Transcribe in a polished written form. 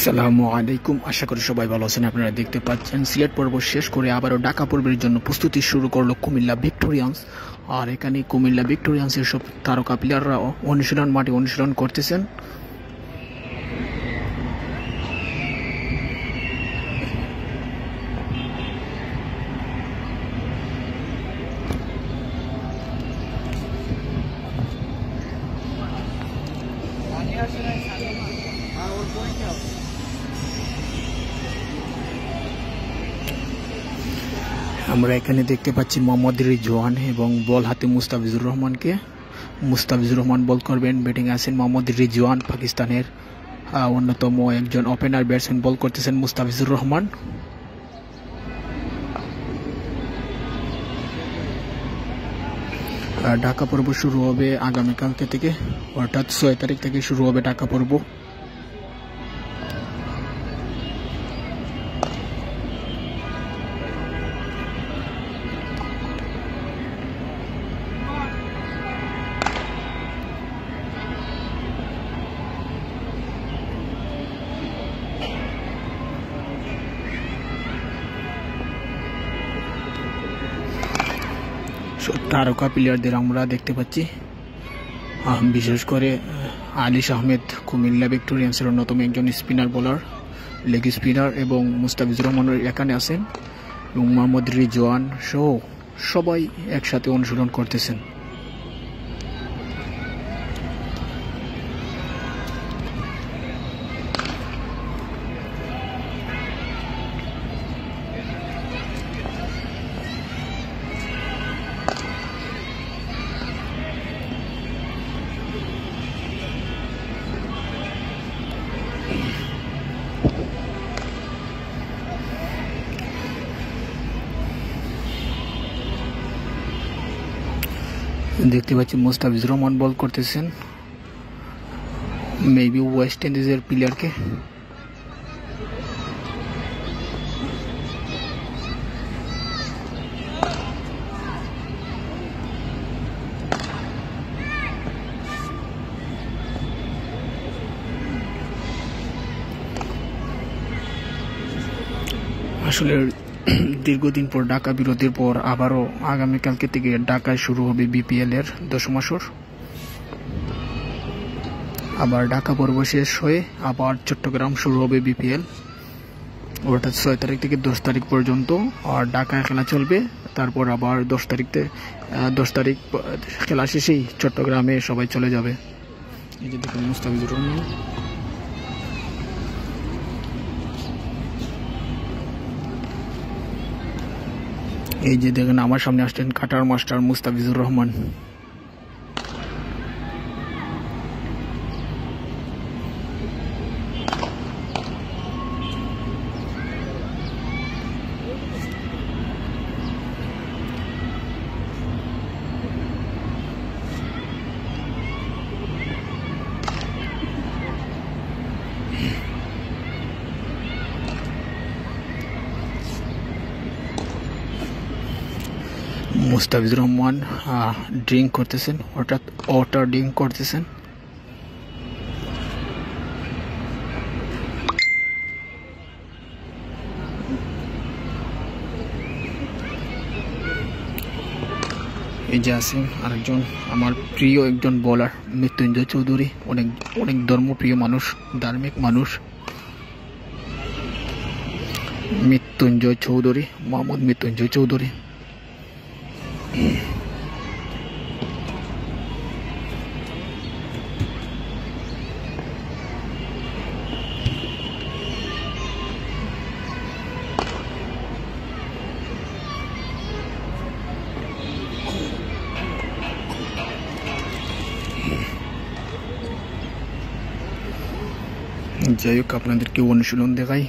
আসসালামু আলাইকুম। আশা করি সবাই ভালো আছেন। আপনারা দেখতে পাচ্ছেন সিলেট পর্ব শেষ করে আবারও ঢাকা পর্বের জন্য প্রস্তুতি শুরু করলো কুমিল্লা ভিক্টোরিয়ান্স। আর এখানে কুমিল্লা ভিক্টোরিয়ান্সের সব তারকা প্লেয়াররা অনুশীলন মাঠে অনুশীলন করতেছেন। আমরা এখানে দেখতে পাচ্ছি মোহাম্মদ রিজওয়ান এবং বল হাতে মুস্তাফিজুর রহমানকে। মুস্তাফিজুর রহমান বল করবেন, ব্যাটিং আছেন মোহাম্মদ রিজওয়ান, পাকিস্তানের অন্যতম একজন ওপেনার ব্যাটসম্যান। বল করতেছেন মুস্তাফিজুর রহমান। ঢাকা পর্ব শুরু হবে আগামীকালকে থেকে, অর্থাৎ 6 তারিখ থেকে শুরু হবে ঢাকা পর্ব। তারকা প্লেয়ারদের আমরা দেখতে পাচ্ছি, বিশেষ করে আলিশ আহমেদ কুমিল্লা ভিক্টোরিয়ান্সের অন্যতম একজন স্পিনার বোলার, লেগ স্পিনার, এবং মুস্তাফিজুর রহমান এখানে আছেন এবং মোহাম্মদ রিজওয়ান সহ সবাই একসাথে অনুশীলন করতেছেন। দেখতে পাচ্ছি মুস্তাফিজুর রহমান বল করতেছেন, মেবি ওয়েস্ট ইন্ডিজের প্লেয়ারকে। আসলে দীর্ঘদিন পর ঢাকা বিরতির পর আবারও আগামীকালকে থেকে ঢাকায় শুরু হবে বিপিএল এর 10ম আসর। আবার ঢাকা পর্ব শেষ হয়ে আবার চট্টগ্রাম শুরু হবে বিপিএল, অর্থাৎ 6 তারিখ থেকে 10 তারিখ পর্যন্ত। আর ঢাকায় খেলা চলবে, তারপর আবার 10 তারিখ খেলা শেষেই চট্টগ্রামে সবাই চলে যাবে। এই যে দেখুন মুস্তাফিজুর রহমান। এই যে দেখেন আমার সামনে আসছেন cutter master Mustafizur Rahman. Mustafizur Rahman drink করতেছেন, অর্থাৎ ওয়াটার ড্রিঙ্ক করতেছেন। এই যে আছেন আরেকজন আমার প্রিয় একজন বোলার, মৃত্যুঞ্জয় চৌধুরী। অনেক ধর্মপ্রিয় মানুষ, ধার্মিক মানুষ মৃত্যুঞ্জয় চৌধুরী, মোহাম্মদ মৃত্যুঞ্জয় চৌধুরী। যাই হোক, আপনাদেরকে অনুশীলন দেখাই।